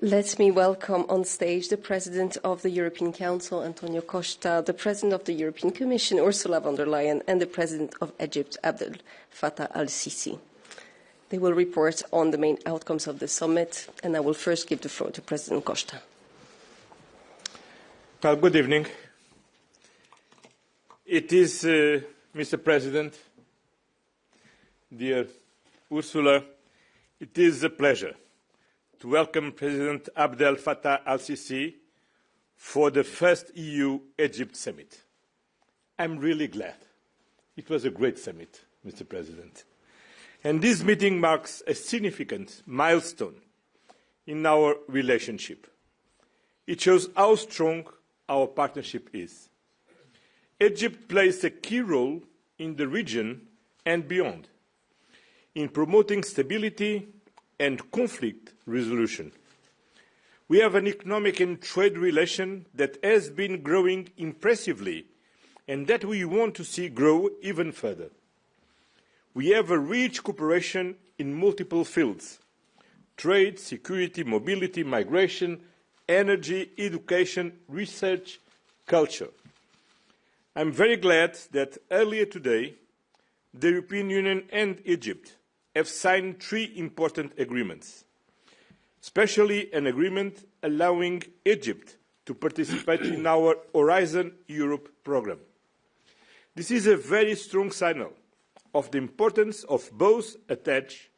Let me welcome on stage the President of the European Council, Antonio Costa, the President of the European Commission, Ursula von der Leyen, and the President of Egypt, Abdel, Fattah el-Sisi. They will report on the main outcomes of the summit, and I will first give the floor to President Costa. Well, good evening. It is, Mr. President, dear Ursula, it is a pleasure to welcome President Abdel Fattah el-Sisi for the first EU-Egypt summit. I'm really glad. It was a great summit, Mr. President. And this meeting marks a significant milestone in our relationship. It shows how strong our partnership is. Egypt plays a key role in the region and beyond, in promoting stability and conflict resolution. We have an economic and trade relation that has been growing impressively and that we want to see grow even further. We have a rich cooperation in multiple fields: trade, security, mobility, migration, energy, education, research, culture. I'm very glad that earlier today, the European Union and Egypt have signed 3 important agreements, especially an agreement allowing Egypt to participate in our Horizon Europe programme. This is a very strong signal of the importance of both attached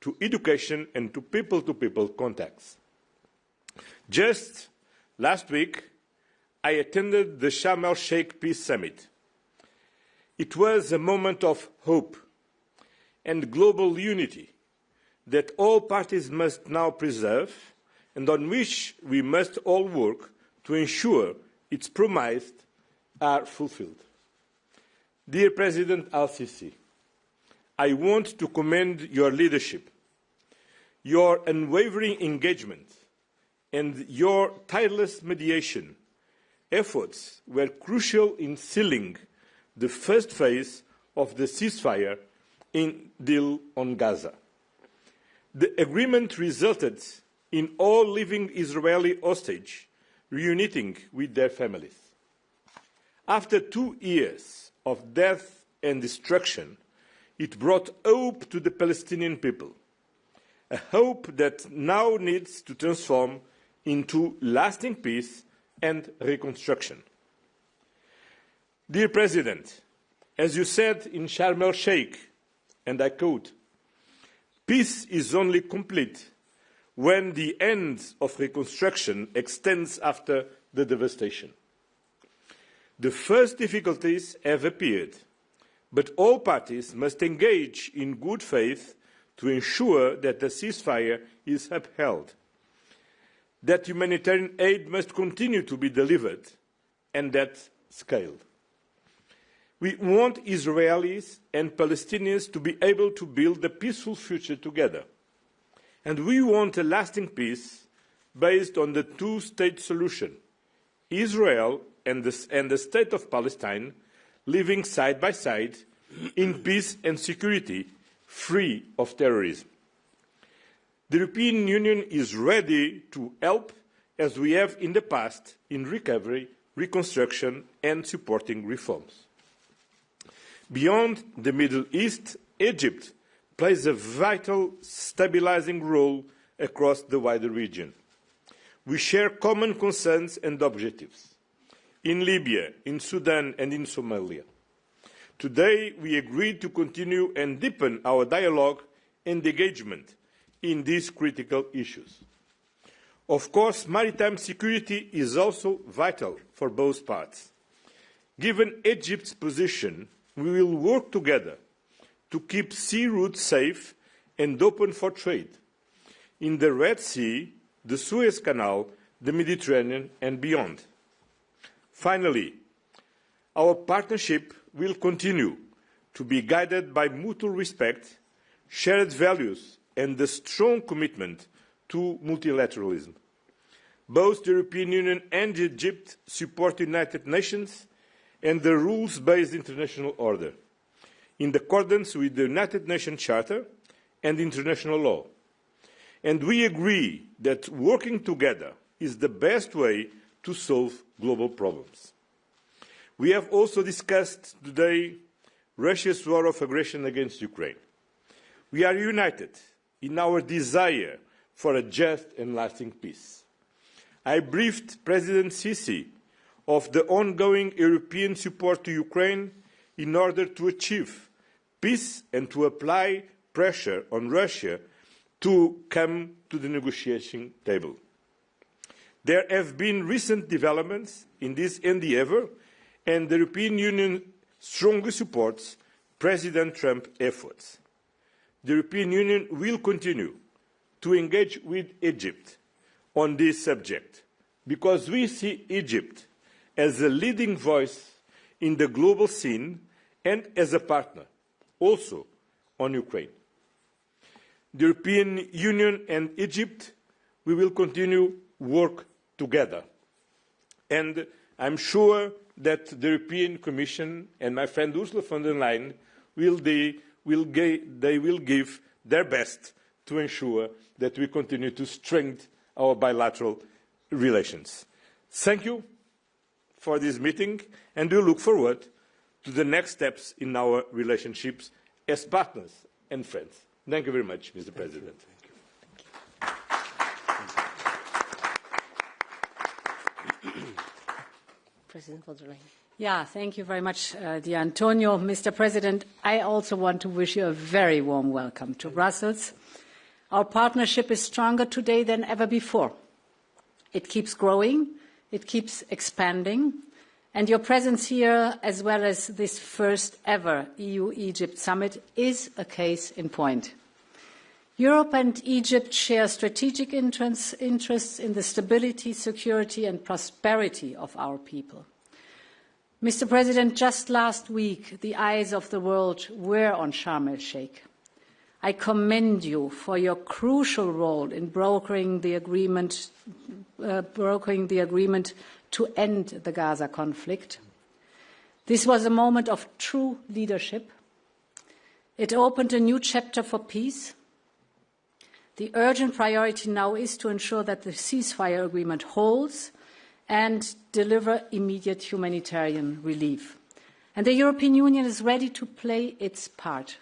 to education and to people contacts. Just last week, I attended the Sharm el-Sheikh Peace Summit. It was a moment of hope and global unity that all parties must now preserve and on which we must all work to ensure its promises are fulfilled. Dear President el-Sisi, I want to commend your leadership, your unwavering engagement, and your tireless mediation efforts were crucial in sealing the first phase of the ceasefire deal on Gaza. The agreement resulted in all living Israeli hostages reuniting with their families. After 2 years of death and destruction, it brought hope to the Palestinian people, a hope that now needs to transform into lasting peace and reconstruction. Dear President, as you said in Sharm el-Sheikh, and I quote, "Peace is only complete when the end of reconstruction extends after the devastation." The first difficulties have appeared, but all parties must engage in good faith to ensure that the ceasefire is upheld, that humanitarian aid must continue to be delivered, and that scaled. We want Israelis and Palestinians to be able to build a peaceful future together. And we want a lasting peace based on the 2-state solution, Israel and the State of Palestine living side by side in peace and security, free of terrorism. The European Union is ready to help, as we have in the past, in recovery, reconstruction and supporting reforms. Beyond the Middle East, Egypt plays a vital stabilizing role across the wider region. We share common concerns and objectives in Libya, in Sudan and in Somalia. Today, we agreed to continue and deepen our dialogue and engagement in these critical issues. Of course, maritime security is also vital for both parts. Given Egypt's position, we will work together to keep sea routes safe and open for trade in the Red Sea, the Suez Canal, the Mediterranean and beyond. Finally, our partnership will continue to be guided by mutual respect, shared values and a strong commitment to multilateralism. Both the European Union and Egypt support the United Nations and the rules-based international order, in accordance with the United Nations Charter and international law. and we agree that working together is the best way to solve global problems. We have also discussed today Russia's war of aggression against Ukraine. We are united in our desire for a just and lasting peace. I briefed President Sisi of the ongoing European support to Ukraine in order to achieve peace and to apply pressure on Russia to come to the negotiation table. There have been recent developments in this endeavour, and the European Union strongly supports President Trump's efforts. The European Union will continue to engage with Egypt on this subject because we see Egypt as a leading voice in the global scene and as a partner, also on Ukraine. The European Union and Egypt, we will continue work together. And I'm sure that the European Commission and my friend Ursula von der Leyen will give their best to ensure that we continue to strengthen our bilateral relations. Thank you for this meeting, and we look forward to the next steps in our relationships as partners and friends. Thank you very much, Mr. President. President von der Leyen. Yeah, thank you very much, dear Antonio. Mr. President, I also want to wish you a very warm welcome to Brussels. Our partnership is stronger today than ever before. It keeps growing, it keeps expanding, and your presence here, as well as this first ever EU-Egypt summit, is a case in point. Europe and Egypt share strategic interests in the stability, security and prosperity of our people. Mr. President, just last week, the eyes of the world were on Sharm el-Sheikh. I commend you for your crucial role in brokering the agreement to end the Gaza conflict. This was a moment of true leadership. It opened a new chapter for peace. The urgent priority now is to ensure that the ceasefire agreement holds and deliver immediate humanitarian relief. And the European Union is ready to play its part.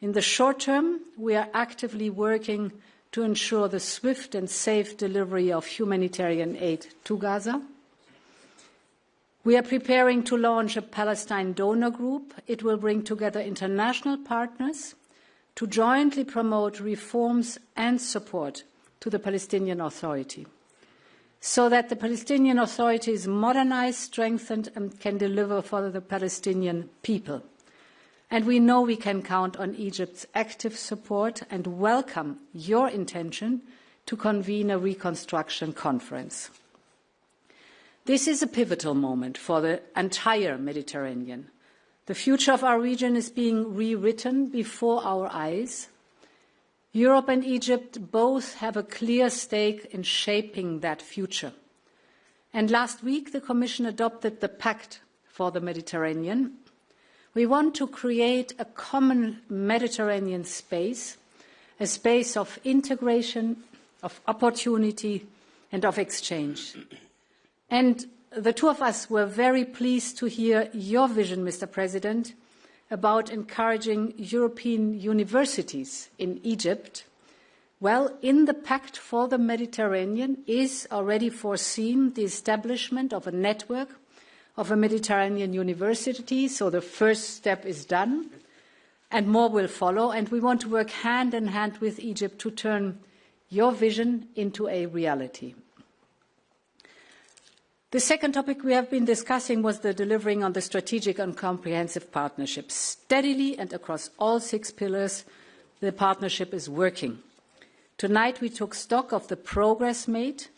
In the short term, we are actively working to ensure the swift and safe delivery of humanitarian aid to Gaza. We are preparing to launch a Palestine donor group. It will bring together international partners to jointly promote reforms and support to the Palestinian Authority, so that the Palestinian Authority is modernized, strengthened, and can deliver for the Palestinian people. And we know we can count on Egypt's active support and welcome your intention to convene a reconstruction conference. This is a pivotal moment for the entire Mediterranean. The future of our region is being rewritten before our eyes. Europe and Egypt both have a clear stake in shaping that future. And last week, the Commission adopted the Pact for the Mediterranean. We want to create a common Mediterranean space, a space of integration, of opportunity, and of exchange. And the two of us were very pleased to hear your vision, Mr. President, about encouraging European universities in Egypt. Well, in the Pact for the Mediterranean is already foreseen the establishment of a network of a Mediterranean university, so the first step is done, and more will follow, and we want to work hand in hand with Egypt to turn your vision into a reality. The second topic we have been discussing was the delivering on the strategic and comprehensive partnership. Steadily and across all 6 pillars, the partnership is working. Tonight we took stock of the progress made.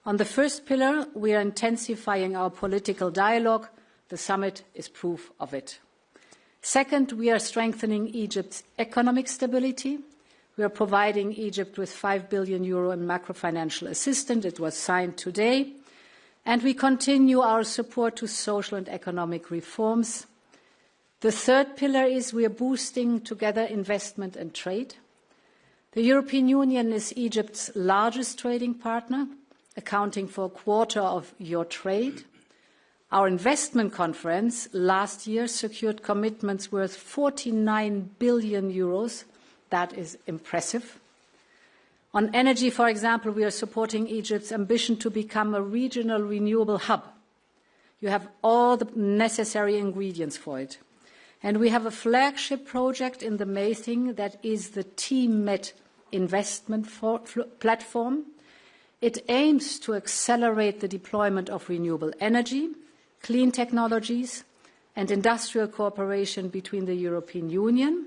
On the first pillar, we are intensifying our political dialogue. The summit is proof of it. Second, we are strengthening Egypt's economic stability. We are providing Egypt with €5 billion in macro-financial assistance. It was signed today. And we continue our support to social and economic reforms. The third pillar is we are boosting together investment and trade. The European Union is Egypt's largest trading partner, accounting for a quarter of your trade. Our investment conference last year secured commitments worth 49 billion euros. That is impressive. On energy, for example, we are supporting Egypt's ambition to become a regional renewable hub. You have all the necessary ingredients for it. And we have a flagship project in the making that is the TMET investment platform. It aims to accelerate the deployment of renewable energy, clean technologies, and industrial cooperation between the European Union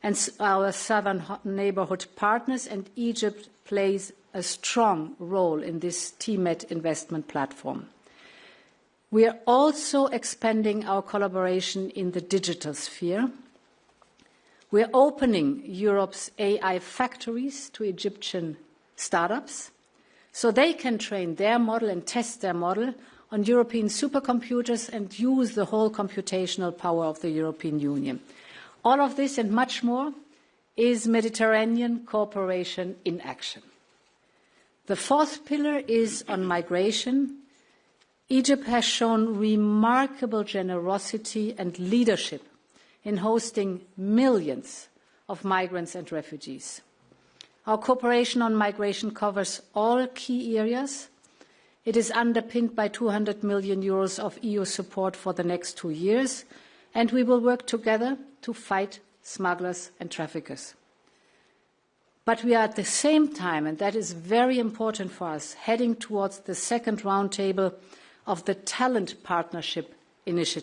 and our southern neighbourhood partners, and Egypt plays a strong role in this TMET investment platform. We are also expanding our collaboration in the digital sphere. We are opening Europe's AI factories to Egyptian startups so they can train their model and test their model on European supercomputers and use the whole computational power of the European Union. All of this and much more is Mediterranean cooperation in action. The fourth pillar is on migration. Egypt has shown remarkable generosity and leadership in hosting millions of migrants and refugees. Our cooperation on migration covers all key areas. It is underpinned by 200 million euros of EU support for the next 2 years, and we will work together to fight smugglers and traffickers. But we are at the same time, and that is very important for us, heading towards the second roundtable of the Talent Partnership Initiative.